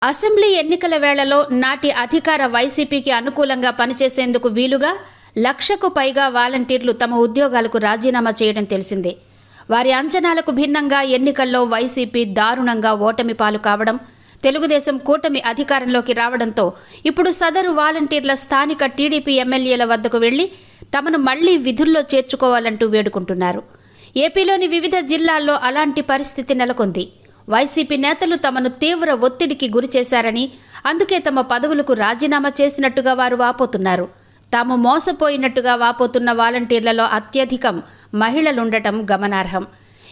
Assembly ఎన్నికల వేళలో నాటి అధికార వైసీపీకి అనుకూలంగా పనిచేసేందుకు వీలుగా 1,00,000కు పైగా వాలంటీర్లు తమ ఉద్యోగాలకు రాజీనామా చేయడం తెలిసిందే. వారి అంచనాలకు భిన్నంగా ఎన్నికల్లో వైసీపీ దారుణంగా ఓటమి పాలు కావడం, తెలుగుదేశం కూటమి అధికారంలోకి రావడంతో ఇప్పుడు సదరు వాలంటీర్ల స్థానిక టీడీపీ ఎమ్మెల్యేల వద్దకు వెళ్లి తమను మళ్లీ విధుల్లో చేర్చుకోవాలంటూ వేడుకుంటున్నారు. ఏపీలోని వివిధ జిల్లాల్లో అలాంటి పరిస్థితి నెలకొంది. వైసీపీ నేతలు తమను తీవ్ర ఒత్తిడికి గురిచేశారని, అందుకే తమ పదవులకు రాజీనామా చేసినట్టుగా వారు వాపోతున్నారు. తాము మోసపోయినట్టుగా వాపోతున్న వాలంటీర్లలో అత్యధికం మహిళలుండటం గమనార్హం.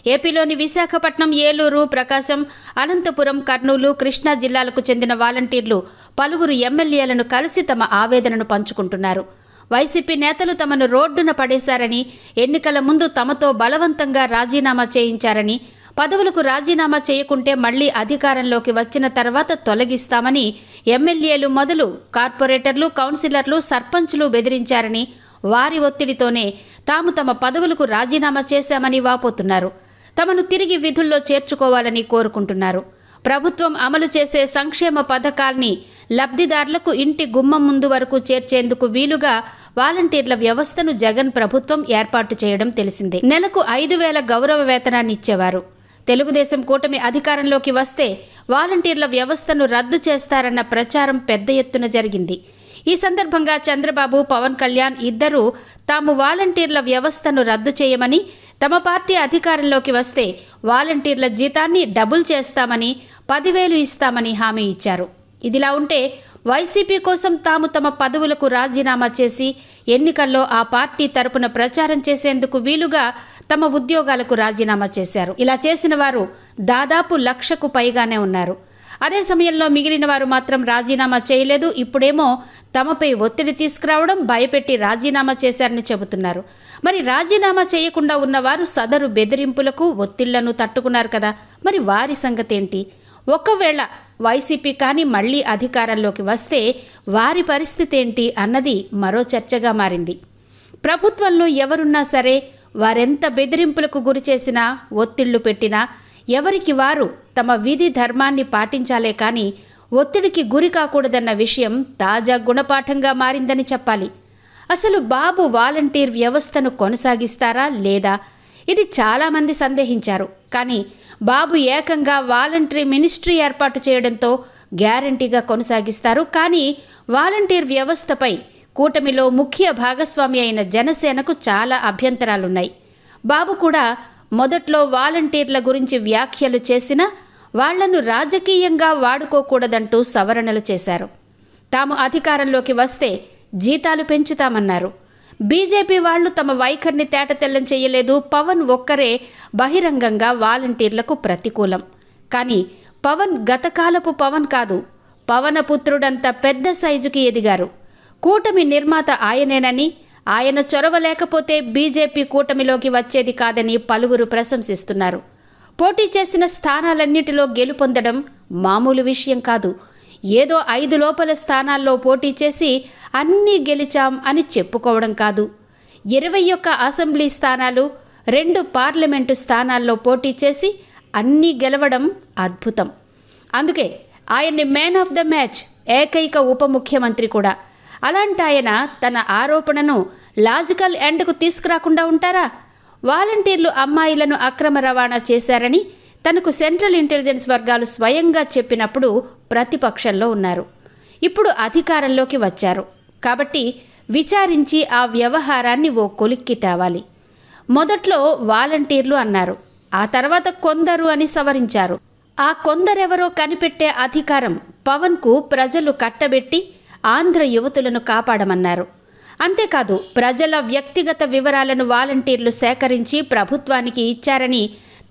ఏపీలోని విశాఖపట్నం, ఏలూరు, ప్రకాశం, అనంతపురం, కర్నూలు, కృష్ణా జిల్లాలకు చెందిన వాలంటీర్లు పలువురు ఎమ్మెల్యేలను కలిసి తమ ఆవేదనను పంచుకుంటున్నారు. వైసీపీ నేతలు తమను రోడ్డున పడేశారని, ఎన్నికల ముందు తమతో బలవంతంగా రాజీనామా చేయించారని, పదవులకు రాజీనామా చేయకుంటే మళ్లీ అధికారంలోకి వచ్చిన తర్వాత తొలగిస్తామని ఎమ్మెల్యేలు మొదలు కార్పొరేటర్లు, కౌన్సిలర్లు, సర్పంచ్లు బెదిరించారని, వారి ఒత్తిడితోనే తాము తమ పదవులకు రాజీనామా చేశామని వాపోతున్నారు. తమను తిరిగి విధుల్లో చేర్చుకోవాలని కోరుకుంటున్నారు. ప్రభుత్వం అమలు చేసే సంక్షేమ పథకాల్ని లబ్ధిదారులకు ఇంటి గుమ్మం ముందు వరకు చేర్చేందుకు వీలుగా వాలంటీర్ల వ్యవస్థను జగన్ ప్రభుత్వం ఏర్పాటు చేయడం తెలిసిందే. నెలకు 5,000 గౌరవ వేతనాన్ని ఇచ్చేవారు. తెలుగుదేశం కూటమి అధికారంలోకి వస్తే వాలంటీర్ల వ్యవస్థను రద్దు చేస్తారన్న ప్రచారం పెద్ద ఎత్తున జరిగింది. ఈ సందర్భంగా చంద్రబాబు, పవన్ కళ్యాణ్ ఇద్దరూ తాము వాలంటీర్ల వ్యవస్థను రద్దు చేయమని, తమ పార్టీ అధికారంలోకి వస్తే వాలంటీర్ల జీతాన్ని డబుల్ చేస్తామని, 10,000 ఇస్తామని హామీ ఇచ్చారు. ఇదిలా ఉంటే వైసీపీ కోసం తాము తమ పదవులకు రాజీనామా చేసి ఎన్నికల్లో ఆ పార్టీ తరపున ప్రచారం చేసేందుకు వీలుగా తమ ఉద్యోగాలకు రాజీనామా చేశారు. ఇలా చేసిన వారు దాదాపు 1,00,000కు పైగానే ఉన్నారు. అదే సమయంలో మిగిలిన వారు మాత్రం రాజీనామా చేయలేదు. ఇప్పుడేమో తమపై ఒత్తిడి తీసుకురావడం, భయపెట్టి రాజీనామా చేశారని చెబుతున్నారు. మరి రాజీనామా చేయకుండా ఉన్నవారు సదరు బెదిరింపులకు, ఒత్తిళ్లను తట్టుకున్నారు కదా, మరి వారి సంగతి ఏంటి? ఒకవేళ వైసీపీ కానీ మళ్లీ అధికారంలోకి వస్తే వారి పరిస్థితి ఏంటి అన్నది మరో చర్చగా మారింది. ప్రభుత్వంలో ఎవరున్నా సరే వారెంత బెదిరింపులకు గురి చేసినా, ఒత్తిళ్లు పెట్టినా ఎవరికి వారు తమ విధి ధర్మాన్ని పాటించాలే కానీ ఒత్తిడికి గురి కాకూడదన్న విషయం తాజా గుణపాఠంగా మారిందని చెప్పాలి. అసలు బాబు వాలంటీర్ వ్యవస్థను కొనసాగిస్తారా లేదా? ఇది చాలామంది సందేహించారు. కానీ బాబు ఏకంగా వాలంటరీ మినిస్ట్రీ ఏర్పాటు చేయడంతో గ్యారంటీగా కొనసాగిస్తారు. కానీ వాలంటీర్ వ్యవస్థపై కూటమిలో ముఖ్య భాగస్వామి అయిన జనసేనకు చాలా అభ్యంతరాలున్నాయి. బాబు కూడా మొదట్లో వాలంటీర్ల గురించి వ్యాఖ్యలు చేసినా వాళ్లను రాజకీయంగా వాడుకోకూడదంటూ సవరణలు చేశారు. తాము అధికారంలోకి వస్తే జీతాలు పెంచుతామన్నారు. బీజేపీ వాళ్లు తమ వైఖరిని తేటతెల్లం చేయలేదు. పవన్ ఒక్కరే బహిరంగంగా వాలంటీర్లకు ప్రతికూలం. కానీ పవన్ గతకాలపు పవన్ కాదు. పవనపుత్రుడంత పెద్ద సైజుకి ఎదిగారు. కూటమి నిర్మాత ఆయనేనని, ఆయన చొరవ లేకపోతే బీజేపీ కూటమిలోకి వచ్చేది కాదని పలువురు ప్రశంసిస్తున్నారు. పోటీ చేసిన స్థానాలన్నిటిలో గెలుపొందడం మామూలు విషయం కాదు. ఏదో 5 లోపల స్థానాల్లో పోటీ చేసి అన్నీ గెలిచాం అని చెప్పుకోవడం కాదు. 21 అసెంబ్లీ స్థానాలు, 2 పార్లమెంటు స్థానాల్లో పోటీ చేసి అన్నీ గెలవడం అద్భుతం. అందుకే ఆయన్ని మ్యాన్ ఆఫ్ ద మ్యాచ్, ఏకైక ఉప ముఖ్యమంత్రి కూడా. అలాంటి ఆయన తన ఆరోపణను లాజికల్ ఎండ్కు తీసుకురాకుండా ఉంటారా? వాలంటీర్లు అమ్మాయిలను అక్రమ రవాణా చేశారని తనకు సెంట్రల్ ఇంటెలిజెన్స్ వర్గాలు స్వయంగా చెప్పినప్పుడు ప్రతిపక్షంలో ఉన్నారు. ఇప్పుడు అధికారంలోకి వచ్చారు కాబట్టి విచారించి ఆ వ్యవహారాన్ని ఓ కొలిక్కి తేవాలి. మొదట్లో వాలంటీర్లు అన్నారు, ఆ తర్వాత కొందరు అని సవరించారు. ఆ కొందరెవరో కనిపెట్టే అధికారం పవన్కు ప్రజలు కట్టబెట్టి ఆంధ్ర యువతులను కాపాడమన్నారు. అంతేకాదు, ప్రజల వ్యక్తిగత వివరాలను వాలంటీర్లు సేకరించి ప్రభుత్వానికి ఇచ్చారని,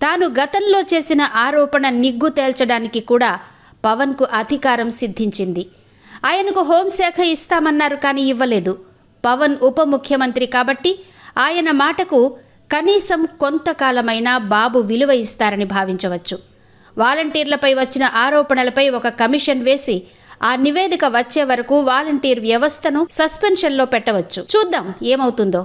తాను గతంలో చేసిన ఆరోపణ నిగ్గు తేల్చడానికి కూడా పవన్కు అధికారం సిద్ధించింది. ఆయనకు హోంశాఖ ఇస్తామన్నారు కానీ ఇవ్వలేదు. పవన్ ఉప ముఖ్యమంత్రి కాబట్టి ఆయన మాటకు కనీసం కొంతకాలమైనా బాబు విలువ ఇస్తారని భావించవచ్చు. వాలంటీర్లపై వచ్చిన ఆరోపణలపై ఒక కమిషన్ వేసి ఆ నివేదిక వచ్చే వరకు వాలంటీర్ వ్యవస్థను సస్పెన్షన్లో పెట్టవచ్చు. చూద్దాం ఏమవుతుందో.